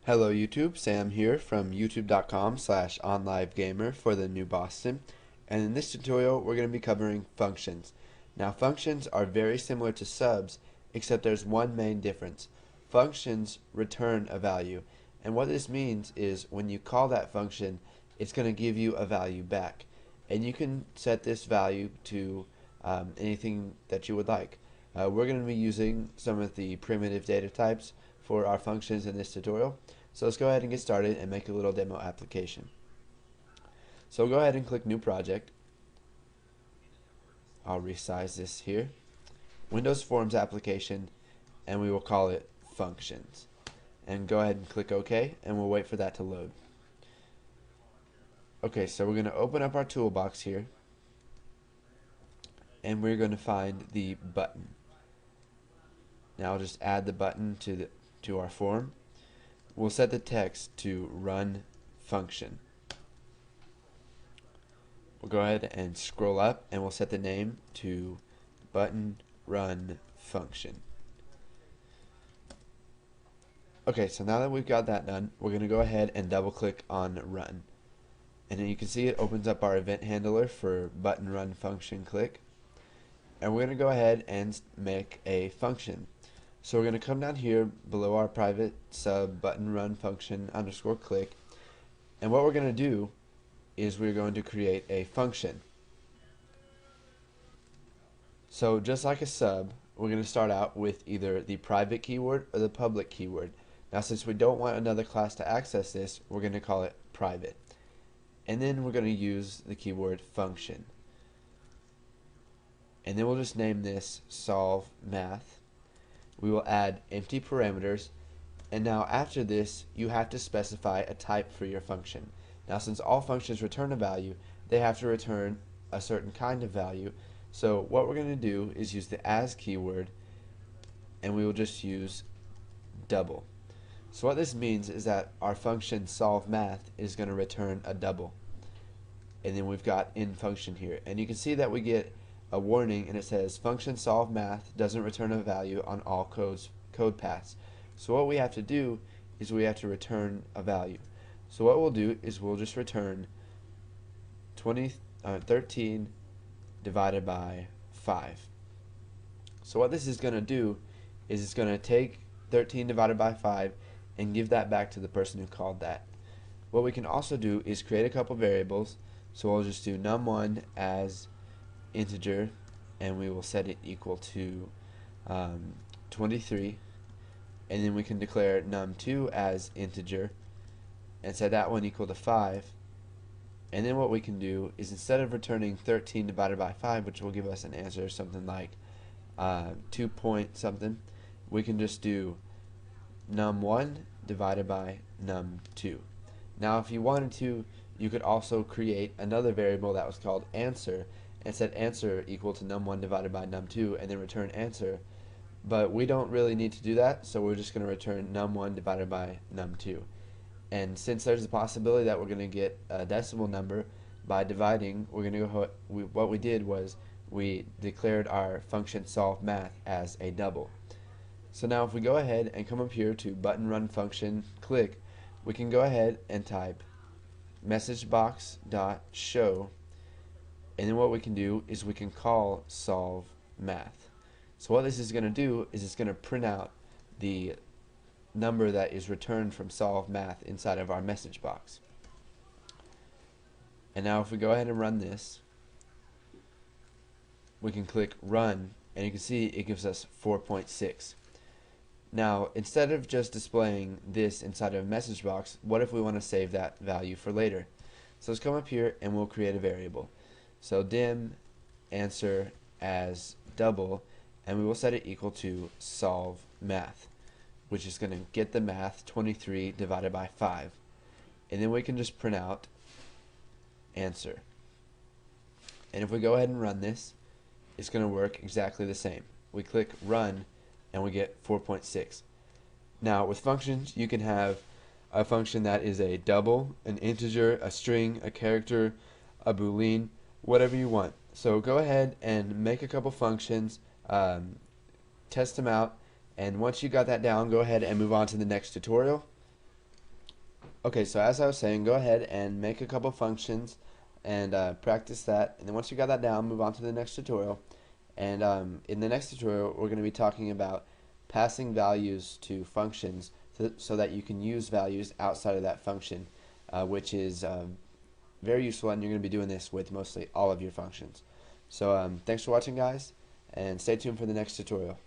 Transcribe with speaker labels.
Speaker 1: Hello YouTube, Sam here from youtube.com/onlivegamer for the New Boston, and in this tutorial we're going to be covering functions. Now functions are very similar to subs, except there's one main difference. Functions return a value, and what this means is when you call that function, it's going to give you a value back, and you can set this value to anything that you would like. We're going to be using some of the primitive data types for our functions in this tutorial. So let's go ahead and get started and make a little demo application. So go ahead and click New Project. I'll resize this here. Windows Forms application, and we will call it Functions. And go ahead and click OK, and we'll wait for that to load. Okay, so we're going to open up our toolbox here, and we're going to find the button. Now I'll just add the button to our form. We'll set the text to run function. We'll go ahead and scroll up, and we'll set the name to button run function. Okay, so now that we've got that done, we're going to go ahead and double click on run. And then you can see it opens up our event handler for button run function click. And we're going to go ahead and make a function. So we're going to come down here below our private sub button run function underscore click, and what we're going to do is we're going to create a function. So just like a sub, we're going to start out with either the private keyword or the public keyword. Now since we don't want another class to access this, we're going to call it private, and then we're going to use the keyword function, and then we'll just name this solve math. We will add empty parameters, and now after this you have to specify a type for your function. Now since all functions return a value, they have to return a certain kind of value. So what we're going to do is use the as keyword, and we will just use double. So what this means is that our function solve math is going to return a double, and then we've got in function here, and you can see that we get a warning, and it says function solve math doesn't return a value on all code paths. So what we have to do is we have to return a value. So what we'll do is we'll just return 13 divided by 5. So what this is going to do is it's going to take 13 divided by 5 and give that back to the person who called that. What we can also do is create a couple variables. So we'll just do num1 as integer, and we will set it equal to 23, and then we can declare num2 as integer and set that one equal to 5. And then what we can do is instead of returning 13 divided by 5, which will give us an answer something like 2 point something, we can just do num1 divided by num2. Now if you wanted to, you could also create another variable that was called answer and set answer equal to num1 divided by num2 and then return answer, but we don't really need to do that, so we're just going to return num1 divided by num2. And since there's a possibility that we're going to get a decimal number by dividing, we're going to go what we did was we declared our function solve math as a double. So now if we go ahead and come up here to button run function click, we can go ahead and type messagebox.show, and then what we can do is we can call solve math. So what this is going to do is it's going to print out the number that is returned from solve math inside of our message box. And now if we go ahead and run this, we can click run, and you can see it gives us 4.6. Now instead of just displaying this inside of a message box, what if we want to save that value for later? So let's come up here and we'll create a variable. So dim answer as double, and we will set it equal to solve math, which is going to get the math 23 divided by 5, and then we can just print out answer. And if we go ahead and run this, it's going to work exactly the same. We click run and we get 4.6. Now with functions, you can have a function that is a double, an integer, a string, a character, a boolean, whatever you want. So go ahead and make a couple functions, test them out, and once you got that down, go ahead and move on to the next tutorial. Okay, so as I was saying, go ahead and make a couple functions and practice that. And then once you got that down, move on to the next tutorial. And in the next tutorial, we're going to be talking about passing values to functions so that you can use values outside of that function, which is very useful, and you're going to be doing this with mostly all of your functions. So thanks for watching, guys, and stay tuned for the next tutorial.